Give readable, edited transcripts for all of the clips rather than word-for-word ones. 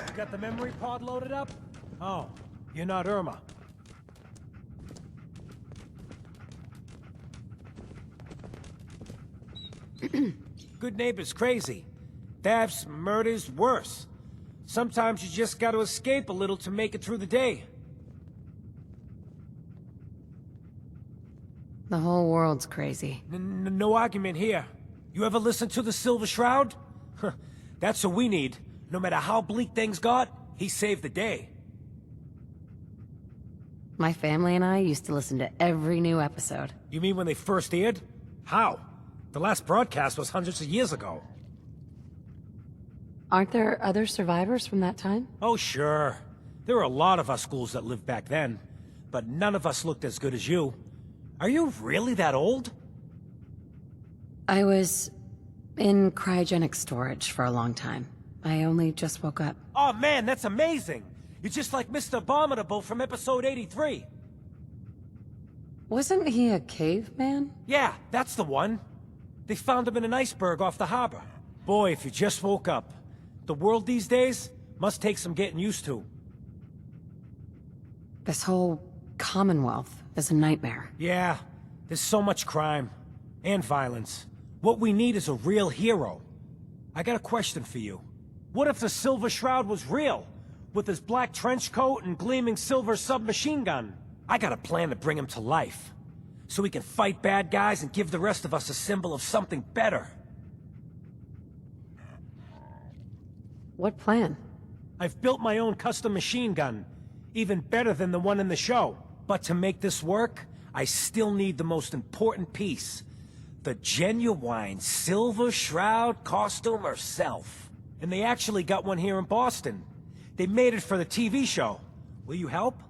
You got the memory pod loaded up? Oh, you're not Irma. Good neighbor's crazy. Thefts, murders, worse. Sometimes you just gotta escape a little to make it through the day. The whole world's crazy. No argument here. You ever listen to the Silver Shroud? Huh, that's what we need. No matter how bleak things got, he saved the day. My family and I used to listen to every new episode. You mean when they first aired? How? The last broadcast was hundreds of years ago. Aren't there other survivors from that time? Oh, sure. There were a lot of us schools that lived back then, but none of us looked as good as you. Are you really that old? I was in cryogenic storage for a long time. I only just woke up. Oh man, that's amazing! You're just like Mr. Abominable from episode 83. Wasn't he a caveman? Yeah, that's the one. They found him in an iceberg off the harbor. Boy, if you just woke up. The world these days must take some getting used to. This whole Commonwealth is a nightmare. Yeah, there's so much crime. And violence. What we need is a real hero. I got a question for you. What if the Silver Shroud was real? With his black trench coat and gleaming silver submachine gun? I got a plan to bring him to life. So we can fight bad guys and give the rest of us a symbol of something better. What plan? I've built my own custom machine gun. Even better than the one in the show. But to make this work, I still need the most important piece. The genuine Silver Shroud costume herself. And they actually got one here in Boston. They made it for the TV show. Will you help?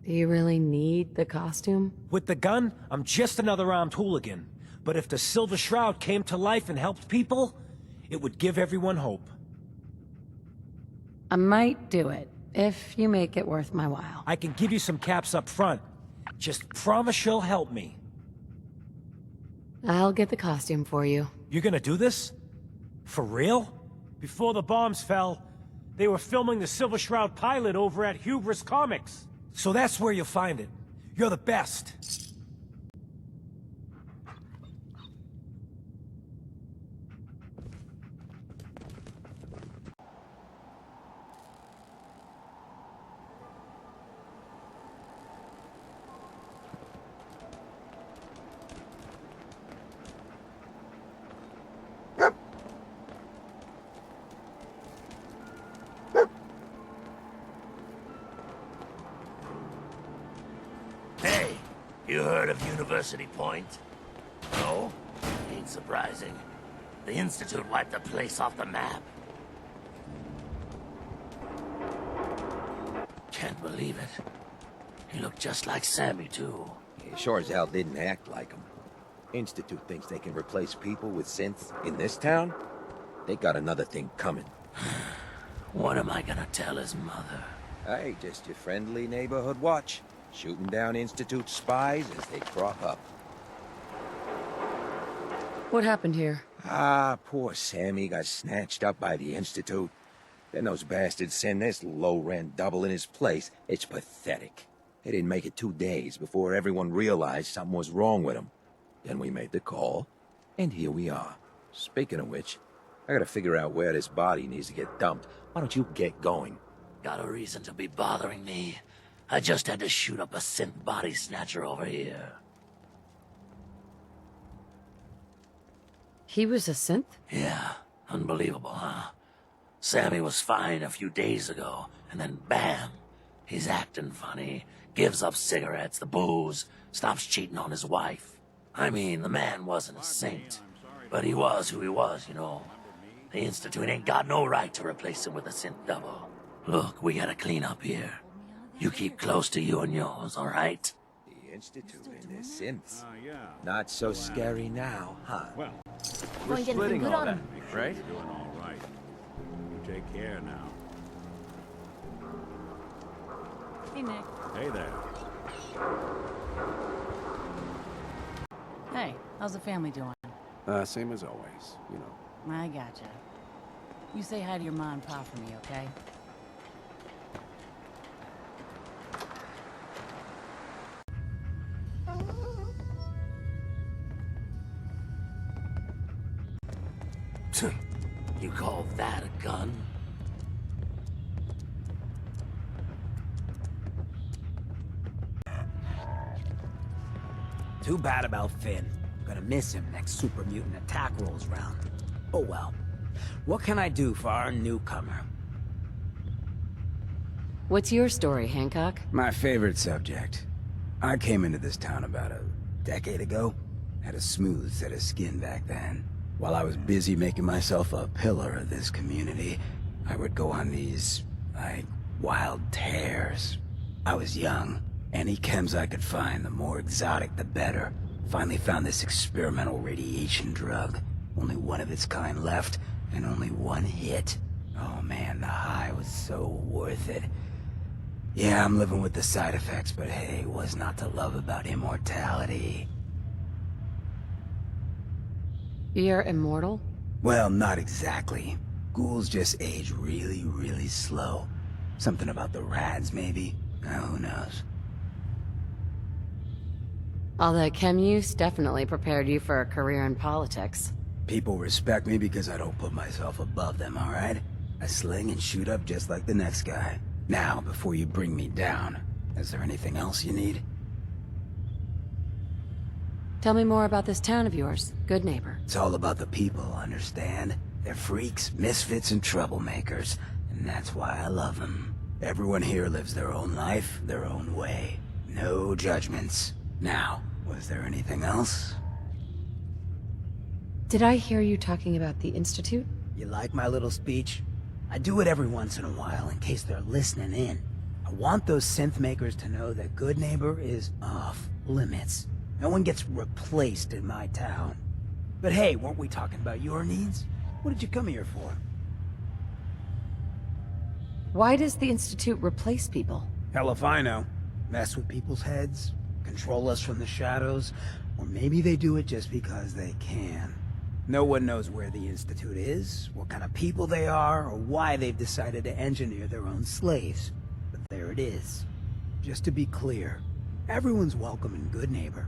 Do you really need the costume? With the gun, I'm just another armed hooligan. But if the Silver Shroud came to life and helped people, it would give everyone hope. I might do it, if you make it worth my while. I can give you some caps up front. Just promise you'll help me. I'll get the costume for you. You're gonna do this? For real? Before the bombs fell, they were filming the Silver Shroud pilot over at Hubris Comics. So that's where you'll find it. You're the best. You heard of University Point? No? Ain't surprising. The Institute wiped the place off the map. Can't believe it. He looked just like Sammy, too. He sure as hell didn't act like him. Institute thinks they can replace people with synths in this town? They got another thing coming. What am I gonna tell his mother? Hey, just your friendly neighborhood watch. Shooting down Institute spies as they crop up. What happened here? Poor Sammy got snatched up by the Institute. Then those bastards send this low-rent double in his place. It's pathetic. They didn't make it 2 days before everyone realized something was wrong with him. Then we made the call, and here we are. Speaking of which, I gotta figure out where this body needs to get dumped. Why don't you get going? Got a reason to be bothering me. I just had to shoot up a synth body snatcher over here. He was a synth? Yeah, unbelievable, huh? Sammy was fine a few days ago, and then bam! He's acting funny, gives up cigarettes, the booze, stops cheating on his wife. I mean, the man wasn't a saint, but he was who he was, you know. The Institute ain't got no right to replace him with a synth double. Look, we gotta clean up here. You keep close to you and yours, all right? The Institute and their synths. Not so scary now, huh? Well, We're splitting all that, right? you're doing all right. You take care now. Hey, Nick. Hey there. Hey, how's the family doing? Same as always, you know. I gotcha. You say hi to your mom and pa for me, okay? You call that a gun? Too bad about Finn. Gonna miss him next super mutant attack rolls round. Oh well. What can I do for our newcomer? What's your story, Hancock? My favorite subject. I came into this town about a decade ago. Had a smooth set of skin back then. While I was busy making myself a pillar of this community, I would go on these, like, wild tears. I was young. Any chems I could find, the more exotic the better. Finally found this experimental radiation drug. Only one of its kind left, and only one hit. Oh man, the high was so worth it. Yeah, I'm living with the side effects, but hey, what's not to love about immortality? You're immortal? Well, not exactly. Ghouls just age really, really slow. Something about the rads, maybe? Who knows? All that chem use definitely prepared you for a career in politics. People respect me because I don't put myself above them, alright? I sling and shoot up just like the next guy. Now, before you bring me down, is there anything else you need? Tell me more about this town of yours, Good Neighbor. It's all about the people, understand? They're freaks, misfits, and troublemakers, and that's why I love them. Everyone here lives their own life, their own way. No judgments. Now, was there anything else? Did I hear you talking about the Institute? You like my little speech? I do it every once in a while in case they're listening in. I want those synth makers to know that Good Neighbor is off limits. No one gets replaced in my town. But hey, weren't we talking about your needs? What did you come here for? Why does the Institute replace people? Hell if I know. Mess with people's heads, control us from the shadows, or maybe they do it just because they can. No one knows where the Institute is, what kind of people they are, or why they've decided to engineer their own slaves. But there it is. Just to be clear, everyone's welcome in Good Neighbor.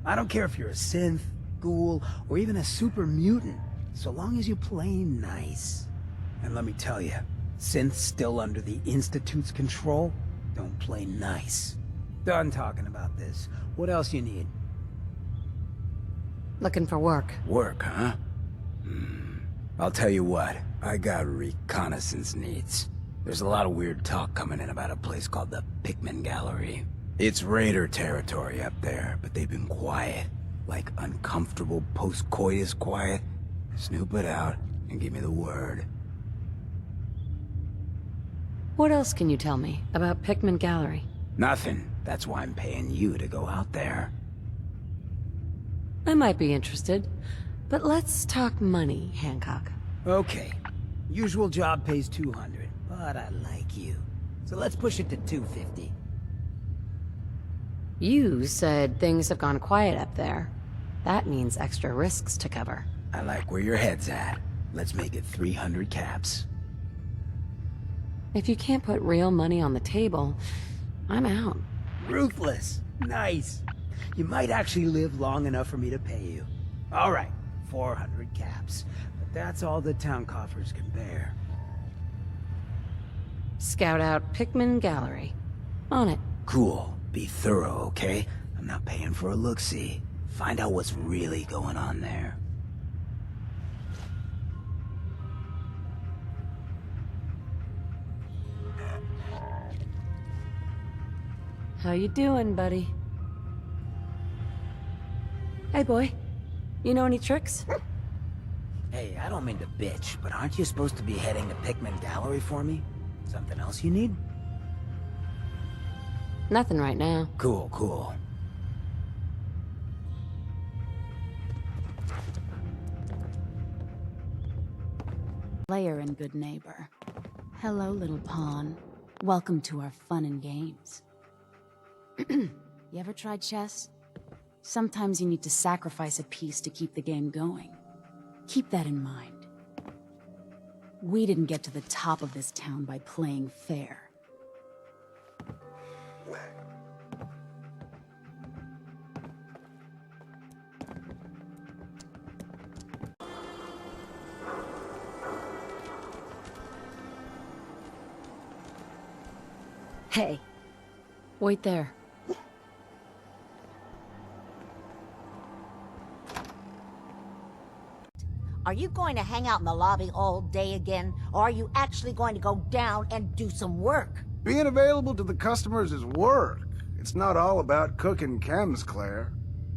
I don't care if you're a synth, ghoul, or even a super mutant, so long as you play nice. And let me tell you, synths still under the Institute's control don't play nice. Done talking about this. What else you need? Looking for work. Work, huh? I'll tell you what, I got reconnaissance needs. There's a lot of weird talk coming in about a place called the Pikmin Gallery. It's raider territory up there, but they've been quiet. Like uncomfortable post-coitus quiet. Snoop it out and give me the word. What else can you tell me about Pikmin Gallery? Nothing. That's why I'm paying you to go out there. I might be interested, but let's talk money, Hancock. Okay. Usual job pays 200, but I like you. So let's push it to 250. You said things have gone quiet up there. That means extra risks to cover. I like where your head's at. Let's make it 300 caps. If you can't put real money on the table, I'm out. Ruthless. Nice. You might actually live long enough for me to pay you. All right, 400 caps. But that's all the town coffers can bear. Scout out Pikmin Gallery. On it. Cool. Be thorough, okay? I'm not paying for a look-see. Find out what's really going on there. How you doing, buddy? Hey, boy. You know any tricks? Hey, I don't mean to bitch, but aren't you supposed to be heading to Pikmin Gallery for me? Something else you need? Nothing right now. Cool, cool. Player and Good Neighbor. Hello, little pawn. Welcome to our fun and games. You ever tried chess? Sometimes you need to sacrifice a piece to keep the game going. Keep that in mind. We didn't get to the top of this town by playing fair. Hey, wait there. Are you going to hang out in the lobby all day again, or are you actually going to go down and do some work? Being available to the customers is work. It's not all about cooking chems, Claire.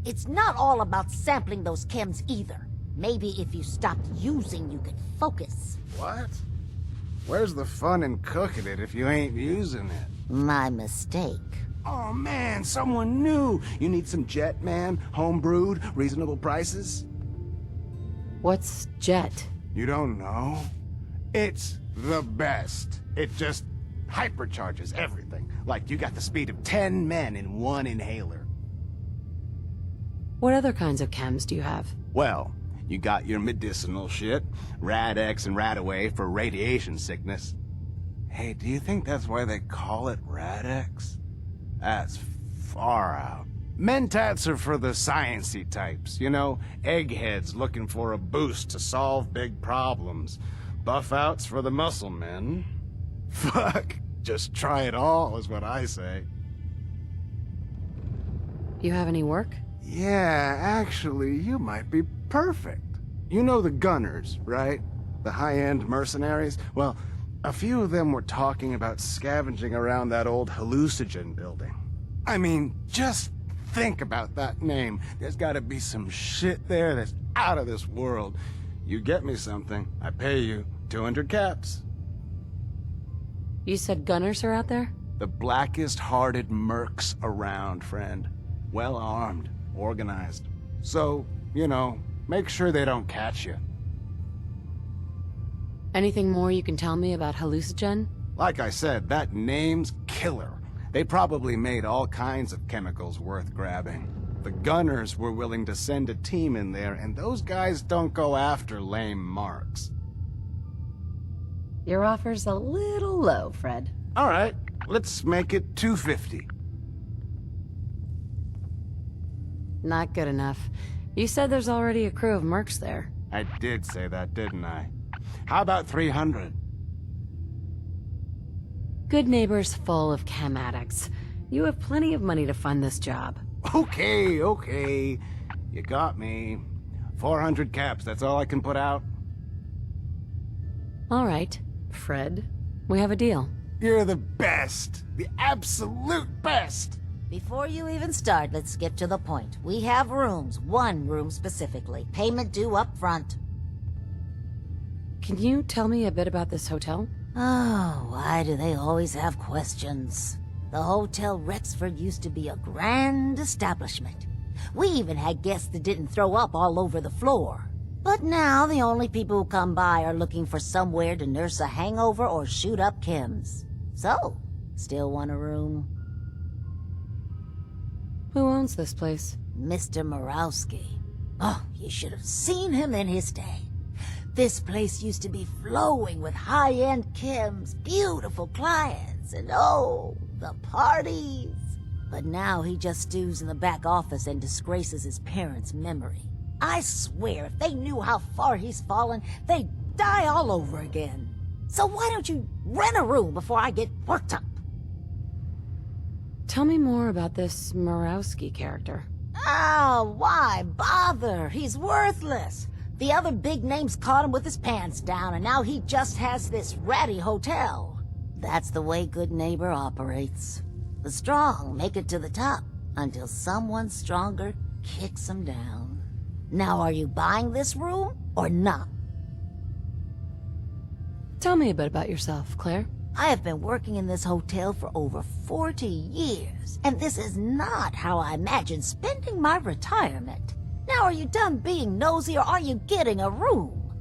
It's not all about sampling those chems either. Maybe if you stopped using, you could focus. What? Where's the fun in cooking it if you ain't using it? My mistake. Oh man, someone new! You need some Jet, man? Home-brewed, reasonable prices? What's Jet? You don't know? It's the best. It just hypercharges everything. Like you got the speed of 10 men in one inhaler. What other kinds of chems do you have? Well, you got your medicinal shit, Rad-X and Rad-Away for radiation sickness. Hey, do you think that's why they call it Rad-X? That's far out. Mentats are for the sciencey types, you know, eggheads looking for a boost to solve big problems. Buff-outs for the muscle men. Fuck, just try it all is what I say. You have any work? Yeah, actually, you might be perfect. You know the Gunners, right? The high-end mercenaries? Well, a few of them were talking about scavenging around that old hallucinogen building. I mean, just think about that name. There's gotta be some shit there that's out of this world. You get me something, I pay you 200 caps. You said gunners are out there? The blackest-hearted mercs around, friend. Well-armed, organized. So, you know, make sure they don't catch you. Anything more you can tell me about hallucinogen? Like I said, that name's killer. They probably made all kinds of chemicals worth grabbing. The Gunners were willing to send a team in there, and those guys don't go after lame marks. Your offer's a little low, Fred. All right, let's make it 250. Not good enough. You said there's already a crew of mercs there. I did say that, didn't I? How about 300? Good neighbor's full of chem addicts. You have plenty of money to fund this job. Okay, okay. You got me. 400 caps, that's all I can put out? All right, Fred. We have a deal. You're the best. The absolute best. Before you even start, let's get to the point. We have rooms, one room specifically. Payment due up front. Can you tell me a bit about this hotel? Oh, why do they always have questions? The Hotel Rexford used to be a grand establishment. We even had guests that didn't throw up all over the floor. But now the only people who come by are looking for somewhere to nurse a hangover or shoot up chems. So, still want a room? Who owns this place? Mr. Morowski. Oh, you should have seen him in his day. This place used to be flowing with high-end chems, beautiful clients, and oh, the parties. But now he just stews in the back office and disgraces his parents' memory. I swear, if they knew how far he's fallen, they'd die all over again. So why don't you rent a room before I get worked up? Tell me more about this Morowski character. Oh, why bother? He's worthless. The other big names caught him with his pants down, and now he just has this ratty hotel. That's the way Good Neighbor operates. The strong make it to the top, until someone stronger kicks them down. Now, are you buying this room, or not? Tell me a bit about yourself, Claire. I have been working in this hotel for over 40 years, and this is not how I imagined spending my retirement. Now, are you done being nosy, or are you getting a room?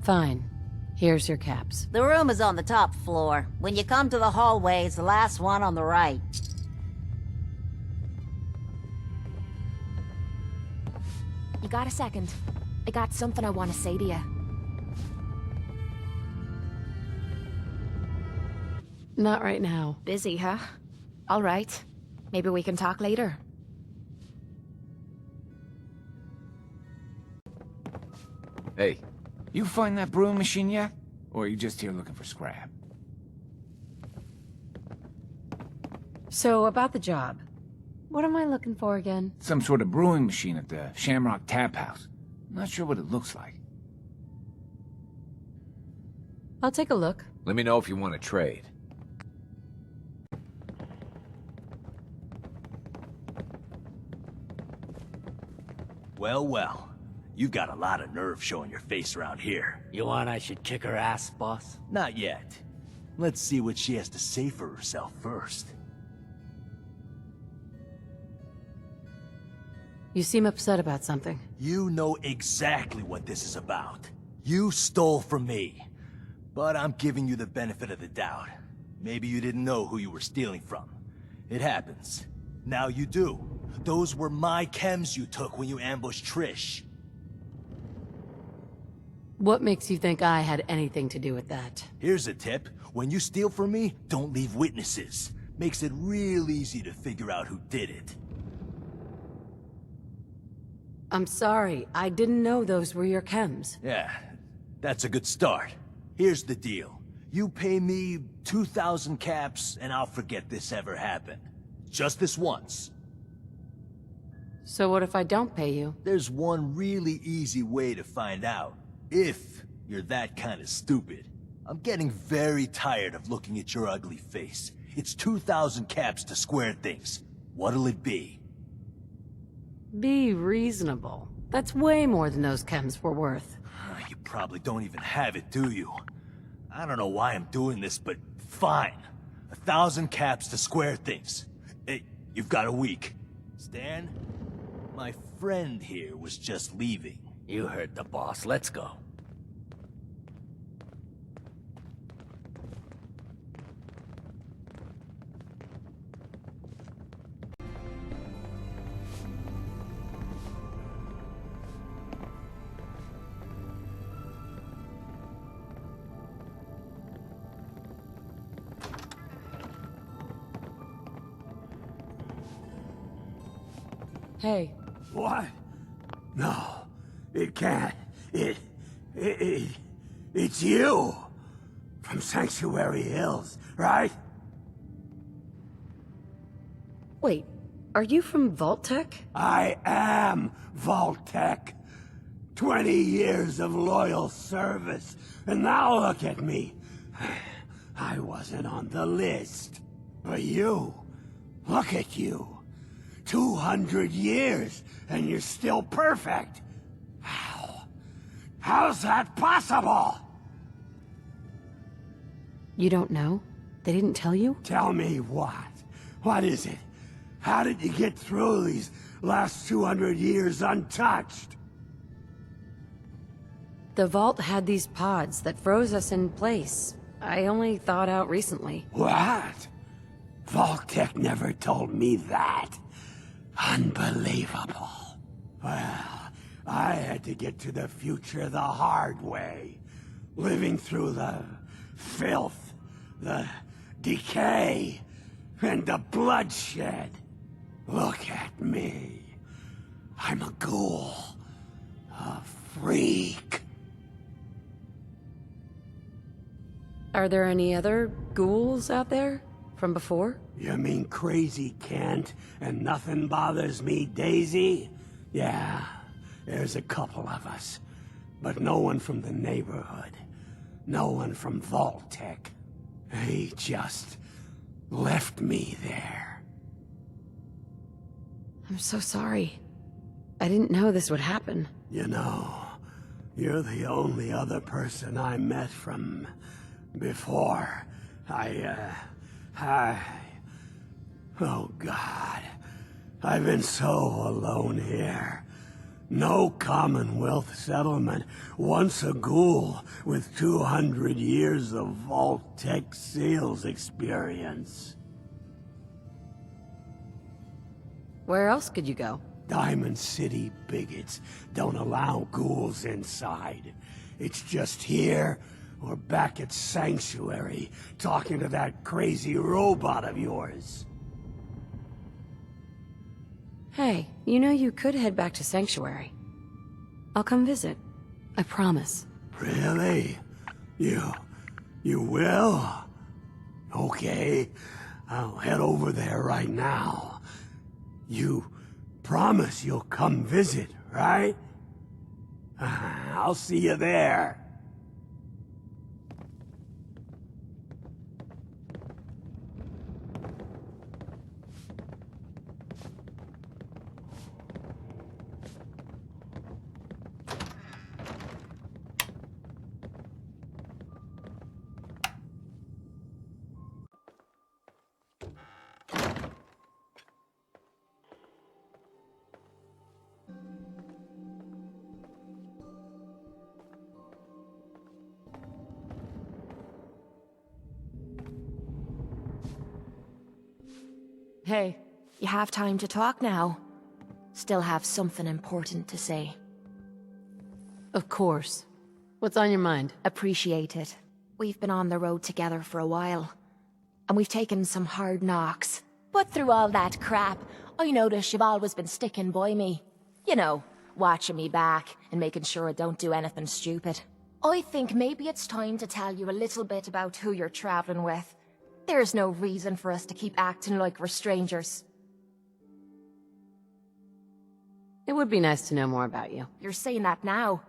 Fine. Here's your caps. The room is on the top floor. When you come to the hallway, it's the last one on the right. You got a second. I got something I want to say to you. Not right now. Busy, huh? All right. Maybe we can talk later. Hey, you find that brewing machine yet? Or are you just here looking for scrap? So, about the job. What am I looking for again? Some sort of brewing machine at the Shamrock Tap House. Not sure what it looks like. I'll take a look. Let me know if you want to trade. Well, well. You've got a lot of nerve showing your face around here. You want I should kick her ass, boss? Not yet. Let's see what she has to say for herself first. You seem upset about something. You know exactly what this is about. You stole from me. But I'm giving you the benefit of the doubt. Maybe you didn't know who you were stealing from. It happens. Now you do. Those were my chems you took when you ambushed Trish. What makes you think I had anything to do with that? Here's a tip. When you steal from me, don't leave witnesses. Makes it real easy to figure out who did it. I'm sorry, I didn't know those were your chems. Yeah, that's a good start. Here's the deal. You pay me 2,000 caps, and I'll forget this ever happened. Just this once. So what if I don't pay you? There's one really easy way to find out. If you're that kind of stupid. I'm getting very tired of looking at your ugly face. It's 2,000 caps to square things. What'll it be? Be reasonable. That's way more than those chems were worth. You probably don't even have it, do you? I don't know why I'm doing this, but fine. 1,000 caps to square things. Hey, you've got a week. Stan, my friend here was just leaving. You heard the boss. Let's go. Hey. What? No, it can't. It's you! From Sanctuary Hills, right? Wait, are you from Vault-Tec? I am Vault-Tec. 20 years of loyal service, and now look at me. I wasn't on the list. But you, look at you. 200 years, and you're still perfect. How? How's that possible? You don't know? They didn't tell you? Tell me what? What is it? How did you get through these last 200 years untouched? The Vault had these pods that froze us in place. I only thawed out recently. What? Vault-Tec never told me that. Unbelievable. Well, I had to get to the future the hard way. Living through the filth, the decay, and the bloodshed. Look at me. I'm a ghoul. A freak. Are there any other ghouls out there? From before? You mean Crazy Kent and Nothing Bothers Me Daisy? Yeah, there's a couple of us. But no one from the neighborhood. No one from Vault-Tec. They just left me there. I'm so sorry. I didn't know this would happen. You know, you're the only other person I met from before. Oh God, I've been so alone here. No Commonwealth settlement, once a ghoul with 200 years of Vault-Tec sales experience. Where else could you go? Diamond City bigots don't allow ghouls inside. It's just here or back at Sanctuary, talking to that crazy robot of yours. Hey, you know you could head back to Sanctuary. I'll come visit. I promise. Really? You will? Okay, I'll head over there right now. You promise you'll come visit, right? I'll see you there. Hey, you have time to talk now? Still have something important to say. Of course. What's on your mind? Appreciate it. We've been on the road together for a while, and we've taken some hard knocks. But through all that crap, I notice you've always been sticking by me. You know, watching me back and making sure I don't do anything stupid. I think maybe it's time to tell you a little bit about who you're traveling with. There's no reason for us to keep acting like we're strangers. It would be nice to know more about you. You're saying that now,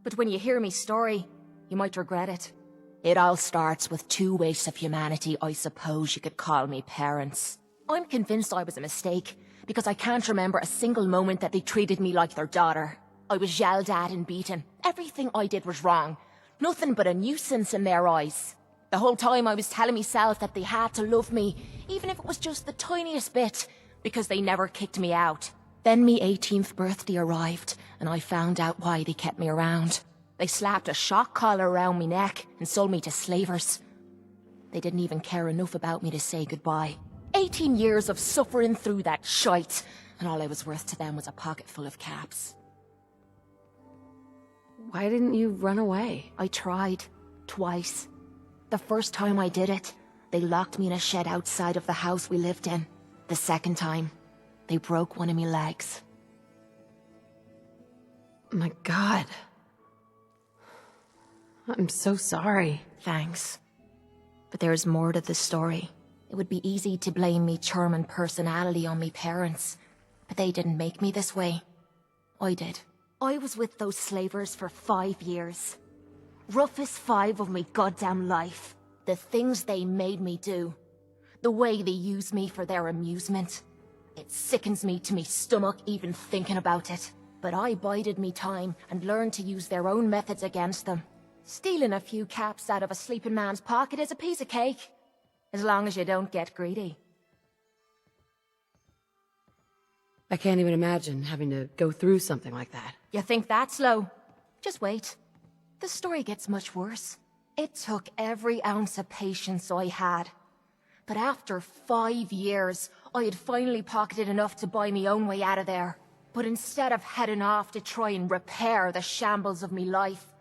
but when you hear me story, you might regret it. It all starts with two wastes of humanity I suppose you could call me parents. I'm convinced I was a mistake, because I can't remember a single moment that they treated me like their daughter. I was yelled at and beaten. Everything I did was wrong. Nothing but a nuisance in their eyes. The whole time I was telling myself that they had to love me, even if it was just the tiniest bit, because they never kicked me out. Then me 18th birthday arrived, and I found out why they kept me around. They slapped a shock collar around me neck and sold me to slavers. They didn't even care enough about me to say goodbye. 18 years of suffering through that shite, and all I was worth to them was a pocket full of caps. Why didn't you run away? I tried. Twice. The first time I did it, they locked me in a shed outside of the house we lived in. The second time, they broke one of my legs. My God. I'm so sorry. Thanks. But there's more to the story. It would be easy to blame me charming personality on me parents, but they didn't make me this way. I did. I was with those slavers for 5 years. Roughest 5 of me goddamn life. The things they made me do. The way they used me for their amusement. It sickens me to me stomach even thinking about it. But I bided me time and learned to use their own methods against them. Stealing a few caps out of a sleeping man's pocket is a piece of cake. As long as you don't get greedy. I can't even imagine having to go through something like that. You think that's low? Just wait. The story gets much worse. It took every ounce of patience I had. But after 5 years, I had finally pocketed enough to buy me own way out of there. But instead of heading off to try and repair the shambles of me life,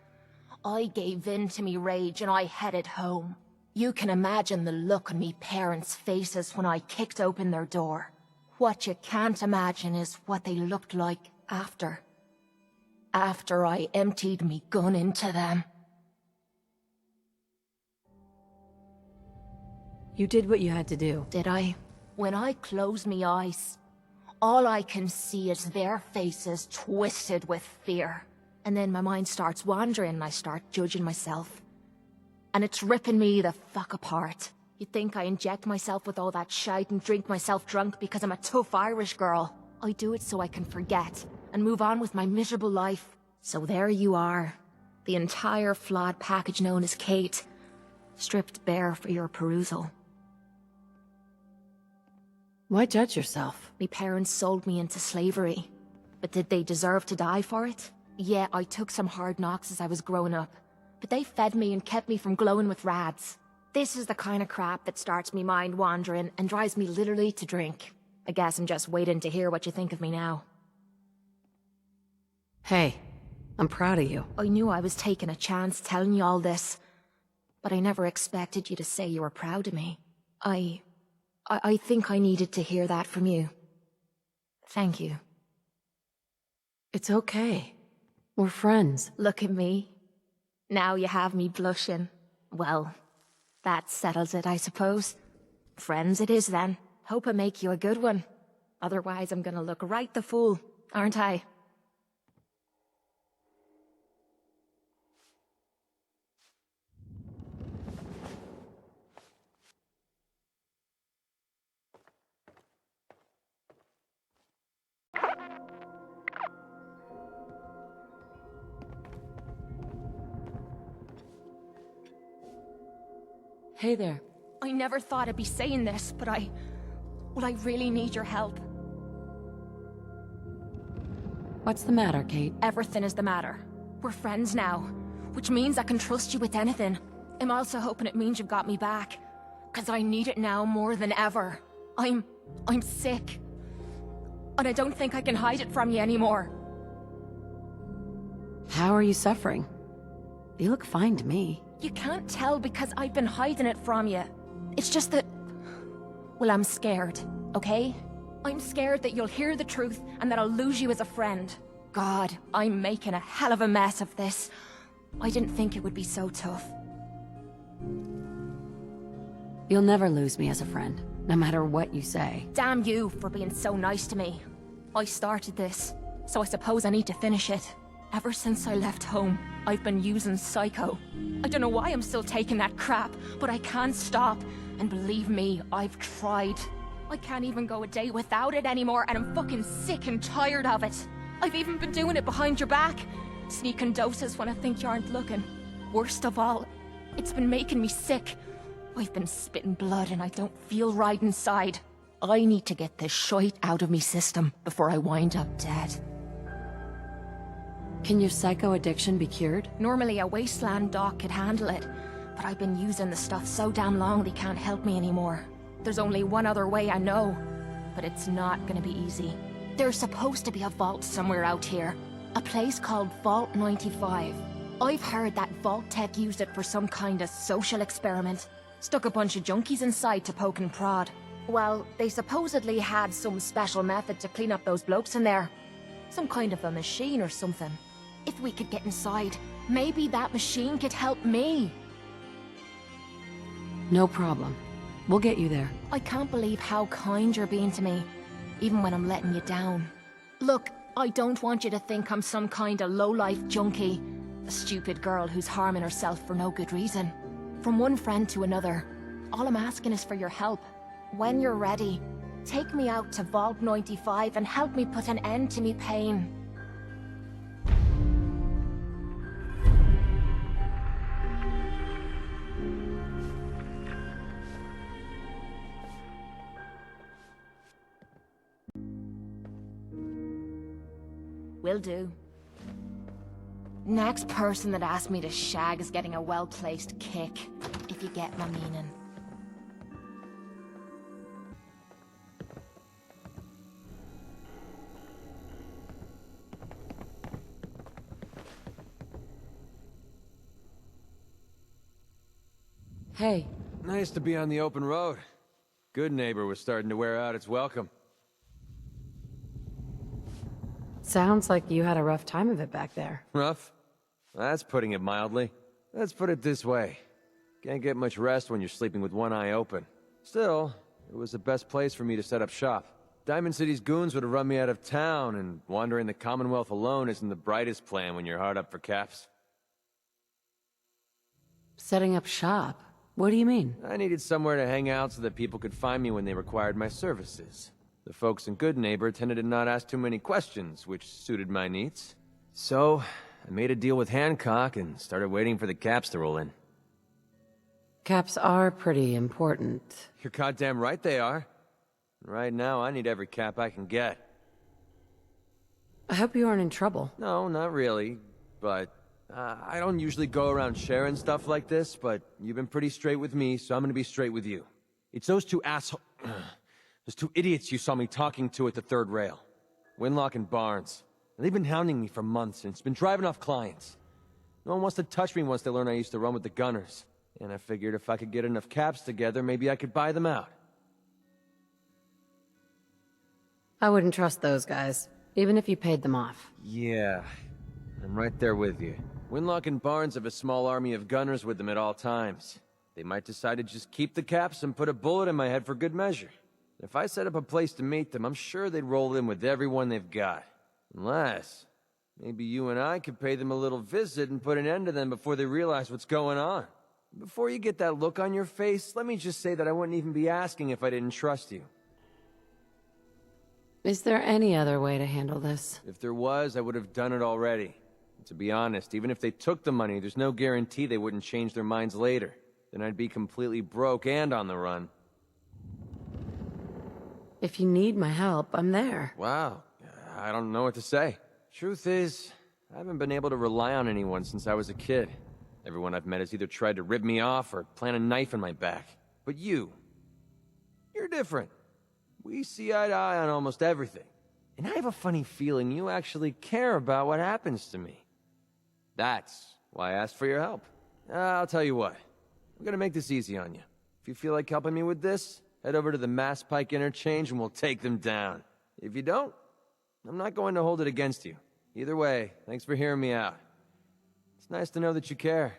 I gave in to me rage and I headed home. You can imagine the look on me parents' faces when I kicked open their door. What you can't imagine is what they looked like after. After I emptied me gun into them. You did what you had to do. Did I? When I close me eyes, all I can see is their faces twisted with fear. And then my mind starts wandering and I start judging myself. And it's ripping me the fuck apart. You'd think I inject myself with all that shite and drink myself drunk because I'm a tough Irish girl. I do it so I can forget and move on with my miserable life. So there you are. The entire flawed package known as Kate. Stripped bare for your perusal. Why judge yourself? My parents sold me into slavery. But did they deserve to die for it? Yeah, I took some hard knocks as I was growing up. But they fed me and kept me from glowing with rads. This is the kind of crap that starts me mind wandering and drives me literally to drink. I guess I'm just waiting to hear what you think of me now. Hey, I'm proud of you. I knew I was taking a chance telling you all this, but I never expected you to say you were proud of me. I think I needed to hear that from you. Thank you. It's okay. We're friends. Look at me. Now you have me blushing. Well, that settles it, I suppose. Friends it is, then. Hope I make you a good one. Otherwise, I'm gonna look right the fool, aren't I? Hey there. I never thought I'd be saying this, but I really need your help. What's the matter, Kate? Everything is the matter. We're friends now, which means I can trust you with anything. I'm also hoping it means you've got me back, 'cause I need it now more than ever. I'm sick, and I don't think I can hide it from you anymore. How are you suffering? You look fine to me. You can't tell because I've been hiding it from you. It's just that... well, I'm scared, okay? I'm scared that you'll hear the truth and that I'll lose you as a friend. God, I'm making a hell of a mess of this. I didn't think it would be so tough. You'll never lose me as a friend, no matter what you say. Damn you for being so nice to me. I started this, so I suppose I need to finish it. Ever since I left home, I've been using Psycho. I don't know why I'm still taking that crap, but I can't stop. And believe me, I've tried. I can't even go a day without it anymore, and I'm fucking sick and tired of it. I've even been doing it behind your back. Sneaking doses when I think you aren't looking. Worst of all, it's been making me sick. I've been spitting blood and I don't feel right inside. I need to get this shite out of me system before I wind up dead. Can your psycho addiction be cured? Normally a wasteland doc could handle it, but I've been using the stuff so damn long they can't help me anymore. There's only one other way I know, but it's not gonna be easy. There's supposed to be a vault somewhere out here. A place called Vault 95. I've heard that Vault Tech used it for some kind of social experiment. Stuck a bunch of junkies inside to poke and prod. Well, they supposedly had some special method to clean up those blokes in there. Some kind of a machine or something. If we could get inside, maybe that machine could help me. No problem. We'll get you there. I can't believe how kind you're being to me, even when I'm letting you down. Look, I don't want you to think I'm some kind of low-life junkie. A stupid girl who's harming herself for no good reason. From one friend to another, all I'm asking is for your help. When you're ready, take me out to Vault 95 and help me put an end to me pain. Will do. Next person that asks me to shag is getting a well-placed kick, if you get my meaning. Hey. Nice to be on the open road. Good neighbor was starting to wear out its welcome. Sounds like you had a rough time of it back there. Rough? That's putting it mildly. Let's put it this way. Can't get much rest when you're sleeping with one eye open. Still, it was the best place for me to set up shop. Diamond City's goons would have run me out of town, and wandering the Commonwealth alone isn't the brightest plan when you're hard up for caps. Setting up shop? What do you mean? I needed somewhere to hang out so that people could find me when they required my services. The folks in Good Neighbor tended to not ask too many questions, which suited my needs. So, I made a deal with Hancock and started waiting for the caps to roll in. Caps are pretty important. You're goddamn right they are. Right now, I need every cap I can get. I hope you aren't in trouble. No, not really. But, I don't usually go around sharing stuff like this, but you've been pretty straight with me, so I'm gonna be straight with you. It's those two those two idiots you saw me talking to at the third rail. Winlock and Barnes. They've been hounding me for months, and it's been driving off clients. No one wants to touch me once they learn I used to run with the Gunners. And I figured if I could get enough caps together, maybe I could buy them out. I wouldn't trust those guys, even if you paid them off. Yeah, I'm right there with you. Winlock and Barnes have a small army of Gunners with them at all times. They might decide to just keep the caps and put a bullet in my head for good measure. If I set up a place to meet them, I'm sure they'd roll in with everyone they've got. Unless, maybe you and I could pay them a little visit and put an end to them before they realize what's going on. Before you get that look on your face, let me just say that I wouldn't even be asking if I didn't trust you. Is there any other way to handle this? If there was, I would have done it already. And to be honest, even if they took the money, there's no guarantee they wouldn't change their minds later. Then I'd be completely broke and on the run. If you need my help, I'm there. Wow, I don't know what to say. Truth is, I haven't been able to rely on anyone since I was a kid. Everyone I've met has either tried to rip me off or plant a knife in my back. But you're different. We see eye to eye on almost everything. And I have a funny feeling you actually care about what happens to me. That's why I asked for your help. I'll tell you what. I'm gonna make this easy on you. If you feel like helping me with this, head over to the Mass Pike Interchange and we'll take them down. If you don't, I'm not going to hold it against you. Either way, thanks for hearing me out. It's nice to know that you care.